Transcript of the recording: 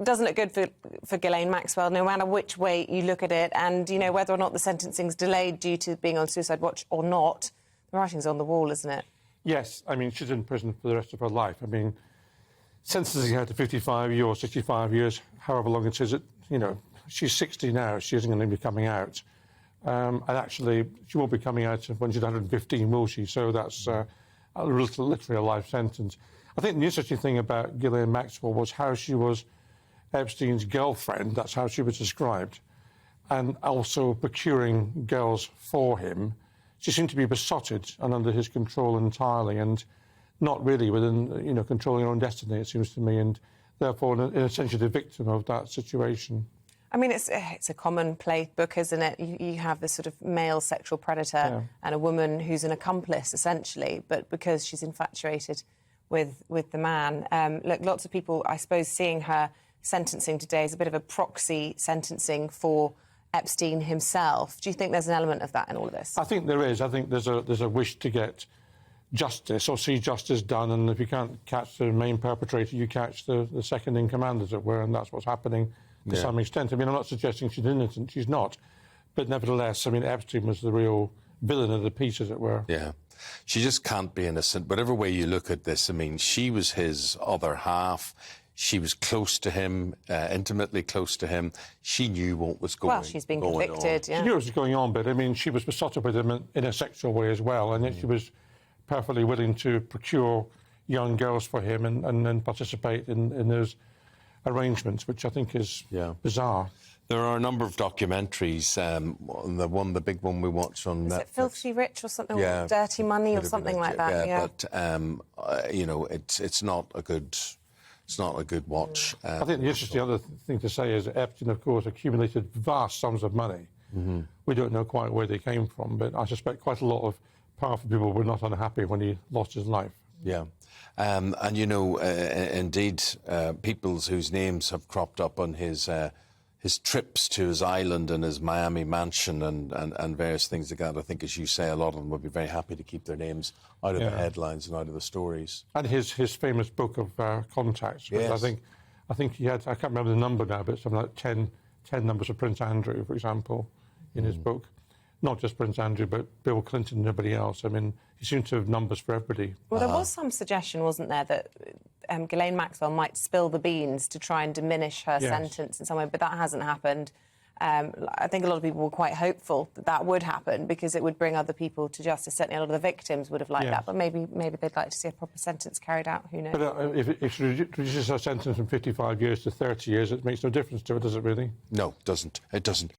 doesn't look good for Ghislaine Maxwell, no matter which way you look at it. And, you know, whether or not the sentencing's delayed due to being on suicide watch or not, the writing's on the wall, isn't it? Yes. I mean, she's in prison for the rest of her life. I mean, sentencing her to 55 years or 65 years, however long it is, you know, she's 60 now. She isn't going to be coming out. And actually, she won't be coming out when she's 115, will she? So that's literally a life sentence. I think the interesting thing about Ghislaine Maxwell was how she was Epstein's girlfriend. That's how she was described. And also procuring girls for him. She seemed to be besotted and under his control entirely, and not really within, you know, controlling her own destiny, it seems to me, and therefore, essentially, the victim of that situation. I mean, it's a common playbook, isn't it? You have this sort of male sexual predator and a woman who's an accomplice, essentially, but because she's infatuated with the man. Look, lots of people, I suppose, seeing her sentencing today is a bit of a proxy sentencing for Epstein himself. Do you think there's an element of that in all of this? I think there is. I think there's a wish to get justice or see justice done, and if you can't catch the main perpetrator, you catch the second in command, as it were, and that's what's happening to some extent. I mean, I'm not suggesting she's innocent. She's not. But nevertheless, I mean, Epstein was the real villain of the piece, as it were. Yeah. She just can't be innocent. Whatever way you look at this, I mean, she was his other half. She was close to him, intimately close to him. She knew what was going on. Well, she's been convicted, She knew what was going on, but, I mean, she was besotted with him in a sexual way as well, and yet she was perfectly willing to procure young girls for him and then participate in those arrangements, which I think is bizarre. There are a number of documentaries. The big one we watched on Netflix. Is it Filthy Rich or something? Yeah, or Dirty Money or something like that. Yeah, but you know, it's not a good. It's not a good watch. I think the interesting other thing to say is that Epstein, of course, accumulated vast sums of money. We don't know quite where they came from, but I suspect quite a lot of powerful people were not unhappy when he lost his life. Yeah. And, you know, indeed, peoples whose names have cropped up on his trips to his island and his Miami mansion and various things like that, I think, as you say, a lot of them would be very happy to keep their names out of the headlines and out of the stories. And his famous book of contacts. Yes. I think he had, I can't remember the number now, but something like 10 numbers of Prince Andrew, for example, in his book. Not just Prince Andrew, but Bill Clinton and everybody else. I mean, he seemed to have numbers for everybody. Well, there was some suggestion, wasn't there, that Ghislaine Maxwell might spill the beans to try and diminish her sentence in some way, but that hasn't happened. I think a lot of people were quite hopeful that that would happen because it would bring other people to justice. Certainly a lot of the victims would have liked that, but maybe they'd like to see a proper sentence carried out. Who knows? But if she reduces her sentence from 55 years to 30 years, it makes no difference to her, does it really? No, it doesn't. It doesn't.